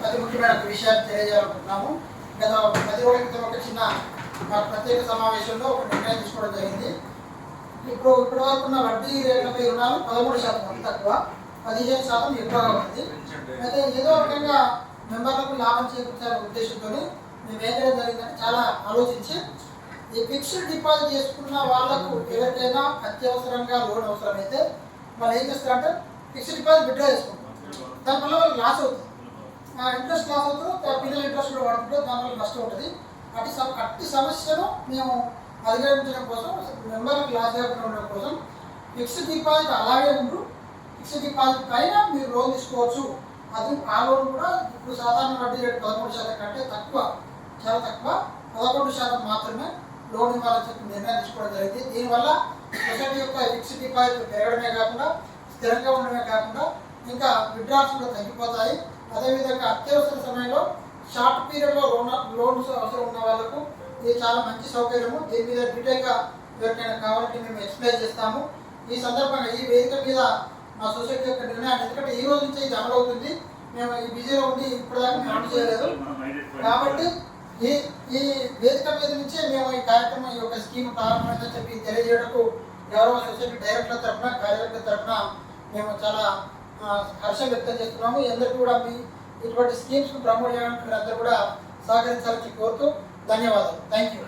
అతి ముఖ్యమైన విషయాన్ని తెలియజేయాలనుకుంటున్నాము. గత 10 రోజుల క్రితం ఒక చిన్న ప్రత్యేక సమావేశంలో ఒక నిర్ణయం తీసుకోవడం జరిగింది. ఇప్పటి వరకు ఉన్న వడ్డీ రేట్లపై రుణాలు 13% అంత తక్కువ, 15% ఎక్కువగా ఉంది. అయితే ఏదో రకంగా మెంబర్లకు లాభం చేకూర్చాలనే ఉద్దేశంతో మేము ఏం చేయడం జరిగిందంటే చాలా ఆలోచించి ఈ ఫిక్స్డ్ డిపాజిట్ చేసుకున్న వాళ్ళకు ఎవరికైనా అత్యవసరంగా లోన్ అవసరమైతే వాళ్ళు ఏం చేస్తారంటే ఫిక్స్డ్ డిపాజిట్ విత్డ్రా చేసుకుంటారు. దానివల్ల వాళ్ళకి లాస్ అవుతుంది, ఇంట్రెస్ట్ లాస్ అవుతారు, పిల్లల ఇంట్రెస్ట్ కూడా పడుతుంటారు, దానివల్ల నష్టం ఉంటుంది. అట్టి సమస్యను మేము అధిగమించడం కోసం, మెంబర్లకు లాస్ లేకుండా ఉండడం కోసం ఫిక్స్డ్ డిపాజిట్ అలాగే ఉంటూ ఫిక్స్డ్ డిపాజిట్ పైన మీరు లోన్ తీసుకోవచ్చు. అది ఆ లోన్ కూడా ఇప్పుడు సాధారణ వడ్డీ రేటు 13% కంటే తక్కువ, చాలా తక్కువ, 11% మాత్రమే లోన్ ఇవ్వాలని చెప్పి నిర్ణయం తీసుకోవడం జరిగింది. దీనివల్ల సొసైటీ యొక్క ఫిక్స్డ్ డిపాజిట్ పెరగడమే కాకుండా స్థిరంగా ఉండడమే కాకుండా ఇంకా విత్డ్రాల్స్ కూడా తగ్గిపోతాయి. అదేవిధంగా అత్యవసర సమయంలో షార్ట్ పీరియడ్లో లోన్స్ అవసరం ఉన్న వాళ్ళకు ఇది చాలా మంచి సౌకర్యము. దీని మీద డీటెయిల్గా ఎవరికైనా కావాలంటే మేము ఎక్స్ప్లెయిన్ చేస్తాము. ఈ సందర్భంగా ఈ వేదిక మీద మా సొసైటీ యొక్క నిర్ణయాన్ని, ఎందుకంటే ఈ రోజు నుంచి ఇది అమలు అవుతుంది, మేము ఈ బిజీలో ఉండి ఇప్పటిదాకా మేము అమలు చేయలేదు కాబట్టి ఈ వేదిక మీద నుంచే మేము ఈ కార్యక్రమం, ఈ యొక్క స్కీమ్ ప్రారంభమైందని చెప్పి తెలియజేయడానికి గౌరవ సొసైటీ డైరెక్టర్ల తరఫున, కార్యవర్గ తరఫున మేము చాలా హర్షం వ్యక్తం చేస్తున్నాము. అందరికీ కూడా మీ ఇటువంటి స్కీమ్స్ను ప్రమోట్ చేయడానికి అందరూ కూడా సహకరించాలని కోరుతూ ధన్యవాదాలు. Thank you.